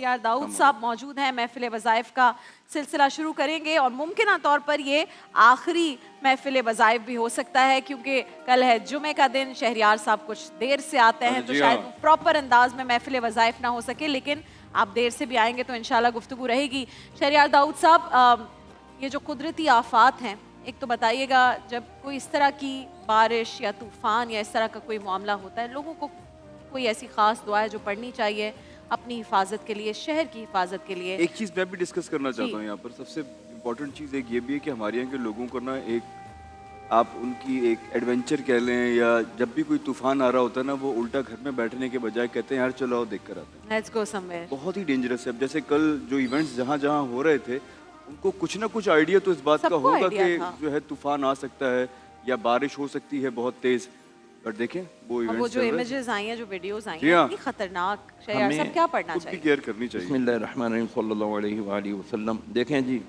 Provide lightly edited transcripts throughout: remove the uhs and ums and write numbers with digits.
शहरयार दाऊद साहब मौजूद हैं। महफिल वज़ाइफ का सिलसिला शुरू करेंगे और मुमकिन तौर पर ये आखिरी महफिल वज़ाइफ भी हो सकता है, क्योंकि कल है जुमे का दिन। शहरयार साहब कुछ देर से आते हैं तो शायद प्रॉपर अंदाज में महफिल वज़ाइफ ना हो सके, लेकिन आप देर से भी आएंगे तो इंशाल्लाह गुफ्तगू रहेगी। शहरयार दाऊद साहब, ये जो कुदरती आफात हैं, एक तो बताइएगा, जब कोई इस तरह की बारिश या तूफ़ान या इस तरह का कोई मामला होता है, लोगों को कोई ऐसी ख़ास दुआ है जो पढ़नी चाहिए अपनी हिफाजत के लिए, शहर की हिफाजत के लिए? एक चीज़ मैं भी डिस्कस करना चाहता हूँ यहाँ पर। सबसे इम्पोर्टेंट चीज़ एक ये भी है कि हमारे यहाँ के लोगों को ना, एक आप उनकी एक एडवेंचर कह लें, या जब भी कोई तूफान आ रहा होता है ना, वो उल्टा घर में बैठने के बजाय कहते हैं यार चलो आओ देख कर आते हैं, लेट्स गो समवेयर। बहुत ही डेंजरस है। अब जैसे कल जो इवेंट्स जहाँ जहाँ हो रहे थे, उनको कुछ ना कुछ आइडिया तो इस बात का होगा कि जो है तूफान आ सकता है या बारिश हो सकती है बहुत तेज, पर देखें वो जो इमेजेस आई हैं, जो वीडियोस आई हैं, इतनी खतरनाक। शहरयार साहब क्या पढ़ना चाहिए? केयर करनी चाहिए। बिस्मिल्लाहिर्रहमानिर्रहीम सल्लल्लाहु अलैहि वसल्लम। देखें जी,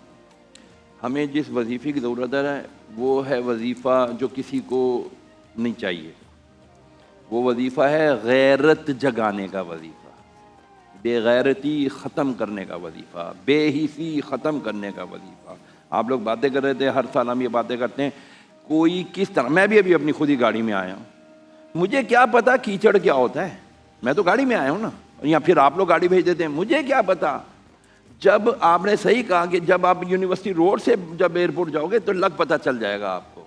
हमें जिस वजीफ़े की ज़रूरत है वो है वजीफ़ा जो किसी को नहीं चाहिए। वो वजीफ़ा है गैरत जगाने का वजीफ़ा, बेगैरती ख़त्म करने का वजीफ़ा, बेहिसी ख़त्म करने का वजीफ़ा। आप लोग बातें कर रहे थे, हर साल हम ये बातें करते हैं, कोई किस तरह। मैं भी अभी अपनी खुद ही गाड़ी में आया हूँ, मुझे क्या पता कीचड़ क्या होता है, मैं तो गाड़ी में आया हूँ ना, या फिर आप लोग गाड़ी भेज देते हैं, मुझे क्या पता। जब आपने सही कहा कि जब आप यूनिवर्सिटी रोड से जब एयरपोर्ट जाओगे तो लग पता चल जाएगा आपको।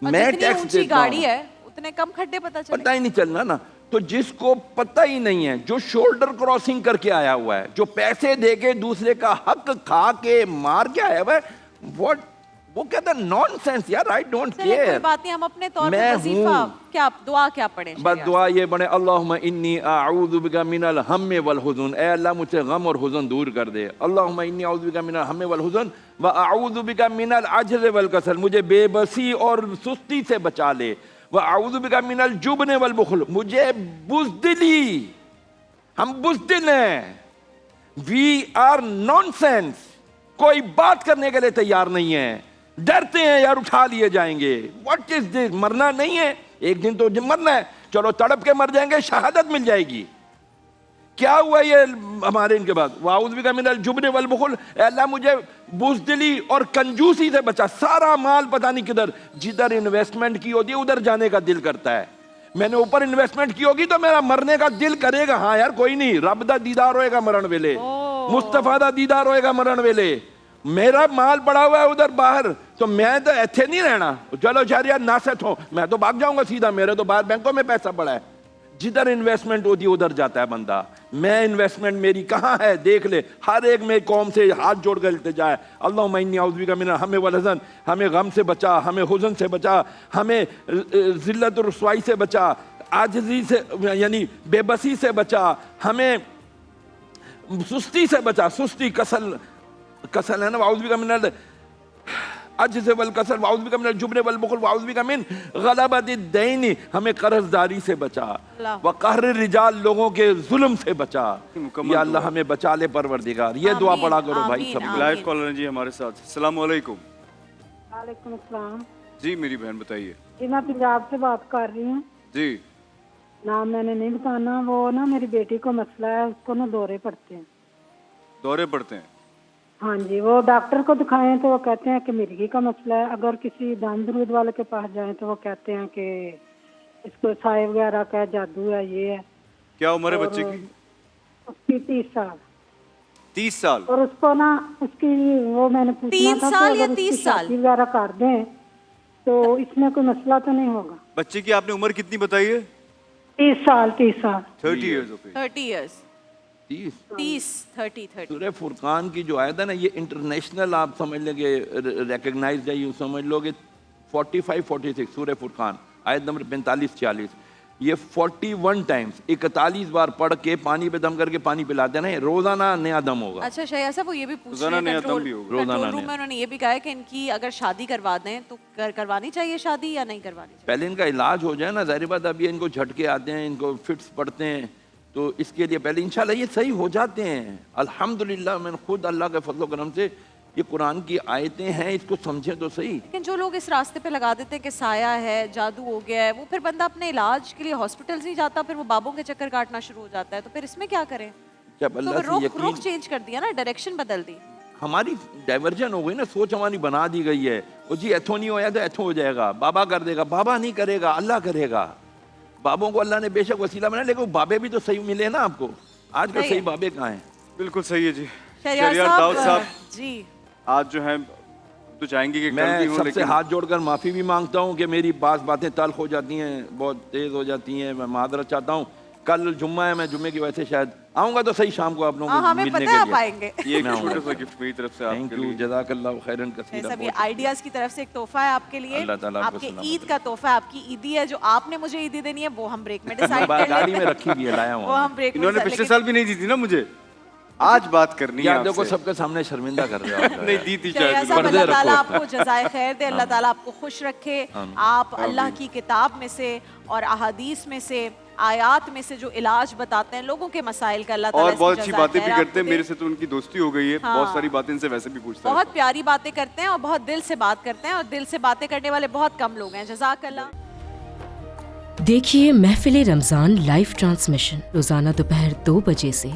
मैं टैक्स देता गाड़ी है उतने कम खड्डे पता ही नहीं चलना ना। तो जिसको पता ही नहीं है, जो शोल्डर क्रॉसिंग करके आया हुआ है, जो पैसे दे के दूसरे का हक खा के मार के आया हुआ है, वो कहता है नॉनसेंस यार, आई डोंट केयर। कोई बात नहीं, हम अपने तौर पे वजीफा क्या दुआ क्या पढ़ें? बस दुआ ये पढ़े, अल्लाहुम्मा इन्नी अऊज़ु बिका मिनल हम्मे वल हुज़न, ऐ अल्लाह मुझसे गम और हुज़न दूर कर दे। अल्लाहुम्मा इन्नी अऊज़ु बिका मिनल हम्मे वल हुज़न व अऊज़ु बिका मिनल अज्ज़ वल कसल, मुझे बेबसी और सुस्ती से बचा ले। व अऊज़ु बिका मिनल जुब्न वल बुख़ल, मुझे बुज़दिली, हम बुज़दिल हैं, वी आर नॉनसेंस, कोई बात करने के लिए तैयार नहीं है, डरते हैं यार उठा लिए जाएंगे। What is this? मरना नहीं है, एक दिन तो मरना है, चलो तड़प के मर जाएंगे, शहादत मिल जाएगी। क्या हुआ ये हमारे इनके बाद? वाउज़ बिका मिनल जुब्न वल बुख़ल, अल्लाह मुझे बुज़दिली और कंजूसी से बचा। सारा माल पता नहीं किधर, जिधर इन्वेस्टमेंट की होती है उधर जाने का दिल करता है। मैंने ऊपर इन्वेस्टमेंट की होगी तो मेरा मरने का दिल करेगा, हाँ यार कोई नहीं, रब दा दीदार होएगा मरण वेले, मुस्तफा दा दीदार होएगा मरण वेले। मेरा माल पड़ा हुआ है उधर बाहर, तो मैं तो ऐसे नहीं रहना, चलो शहरयार नासत हो, मैं तो भाग जाऊंगा सीधा, मेरे तो बाहर बैंकों में पैसा पड़ा है। जिधर इन्वेस्टमेंट होती है उधर जाता है बंदा। मैं इन्वेस्टमेंट मेरी कहाँ है देख ले, हर एक में कौम से हाथ जोड़ कर लेते जाए, अल्लाहुम्मा इन्नी अऊज़ु बिका मिनल हम्मे वल हुज़न, हमें गम से बचा, हमें हुज़न से बचा, हमें ज़िल्लत और रुसवाई से बचा, आजिज़ी से यानी बेबसी से बचा, हमें सुस्ती से बचा, सुस्ती कसल है ना, वाउज़ बिका मिनल अज्ज़ वल कसल, वाउज़ बिका मिनल जुब्न वल बुख़ल, वाउज़ बिका मिन गलबतिद दैन, हमें कर्ज़दारी से बचा, व कहर रिजाल, लोगों के जुल्म से बचा। या अल्लाह हमें बचा ले परवरदिगार। ये दुआ पढ़ा करो भाई सब। लाइव कॉलर जी हमारे साथ। अस्सलाम वालेकुम। वालेकुम अस्सलाम जी मेरी बहन बताइए। जी मैं पंजाब से बात कर रही हूँ जी। नाम मैंने नहीं बताना। वो ना मेरी बेटी को मसला है, उसको ना दौरे पड़ते हैं। दौरे पड़ते हैं? हाँ जी, वो डॉक्टर को दिखाएं तो वो कहते हैं कि मिर्गी का मसला है। अगर किसी दान दरूद वाले के पास जाएं तो वो कहते हैं कि इसको साए वगैरह का जादू है, ये है। क्या उम्र है बच्चे की? उसकी 30 साल। 30 साल? और उसको ना उसकी वो मैंने पूछना 3 था साल कि या अगर 30 उसकी साल शादी वगैरह कर दें तो इसमें कोई मसला तो नहीं होगा? बच्चे की आपने उम्र कितनी बताई है? 30 साल। 30 साल 30 इयर्स। Okay 30 years. 30 सूरह फुरकान की जो आयत है ना, ये इंटरनेशनल आप समझ लेंगे, रिकग्नाइज्ड है, यूँ समझ लोगे। 45-46 सूरह फुरकान आयत नंबर 45-46, ये 41 टाइम्स 41 बार पढ़ के पानी पे दम करके पानी पिलाते ना, रोजाना नया दम होगा। अच्छा शहरयार साहब, वो ये भी पूछ रहे हैं, कंट्रोल रूम में उन्होंने ये भी कहा है कि इनकी अगर शादी करवा दें तो करवानी चाहिए शादी या नहीं करवानी चाहिए? पहले इनका इलाज हो जाए ना, ज़ाहिर बात। अभी इनको झटके आते हैं, इनको फिट्स पड़ते हैं, तो इसके लिए पहले इंशाल्लाह ये सही हो जाते हैं अल्हम्दुलिल्लाह। मैंने खुद अल्लाह के फजल करम से, ये कुरान की आयतें हैं, इसको समझें तो सही। लेकिन जो लोग इस रास्ते पे लगा देते हैं कि साया है, जादू हो गया है, वो फिर बंदा अपने इलाज के लिए हॉस्पिटल्स नहीं जाता, फिर वो बाबों के चक्कर काटना शुरू हो जाता है, तो फिर इसमें क्या करें? जब तो अल्लाह वो से रुख यकीन चेंज कर दिया ना, डायरेक्शन बदल दी। हमारी डाइवर्जन हो गई ना, सोच हमारी बना दी गई है। वो जी ऐथो नहीं होया तो ऐथो हो जाएगा, बाबा कर देगा, बाबा नहीं करेगा, अल्लाह करेगा। बाबों को अल्लाह ने बेशक वसीला बनाया, लेकिन वो बाबे भी तो सही मिले ना आपको। आजकल सही सही है। बाबे कहाँ हैं? बिल्कुल सही है जी। शहरियार दाऊद साहब जी, आज जो है तो चाहेंगे कि कल भी मैं हो, सबसे लेकिन हाथ जोड़कर माफ़ी भी मांगता हूँ कि मेरी बातें तल्ख हो जाती हैं, बहुत तेज़ हो जाती हैं। मैं मादरत चाहता हूँ। कल जुम्मा है, मैं जुम्मे की वजह से शायद आऊँगा तो सही शाम को आप लोगों हाँ को हमें मिलने पता के है आप लिए। आएंगे। ये एक मैं छोटा आऊँगा। सा गिफ्ट मेरी तरफ से थैंक आपके यू, लिए। जज़ाकल्लाहु खैरन कसीरा। सब ये बहुत आइडियाज की तरफ से एक तोहफा है आपके लिए। अल्लाह ताला आपको आपके सलामत ईद का तोहफा है, आपकी ईदी है। जो आपने मुझे ईदी देनी है वो हम ब्रेक में डिसाइड कर गाड़ी लेते में हैं। रखी हुई है, लाया वो हूँ। हम ब्रेक में इन्होंने decide- पिछले लेकिन साल भी नहीं दी थी ना मुझे, आज बात करनी है यार देखो आपसे। सबके सामने शर्मिंदा कर रहे हो आप। नहीं दी थी शहरियार शायद साहब, पर्दे अल्लाह ताला रखो। आपको जज़ाए खैर दे, अल्लाह ताला आपको खुश रखे। आप अल्लाह की किताब में से और अहादीस में से, आयात में से जो इलाज बताते हैं लोगों के मसाइल का, अल्लाह ताला और इसकी बहुत अच्छी जज़ाए बातें भी खैर करते हैं। आपको मेरे दे। से तो उनकी दोस्ती हो गई है, हाँ। बहुत सारी बातें इनसे वैसे भी पूछता बहुत रहता प्यारी बातें करते हैं और बहुत दिल से बात करते हैं, और दिल से बातें करने वाले बहुत कम लोग हैं। जज़ाकल्लाह। देखिए महफिल रमज़ान लाइव ट्रांसमिशन रोज़ाना दोपहर 2 बजे से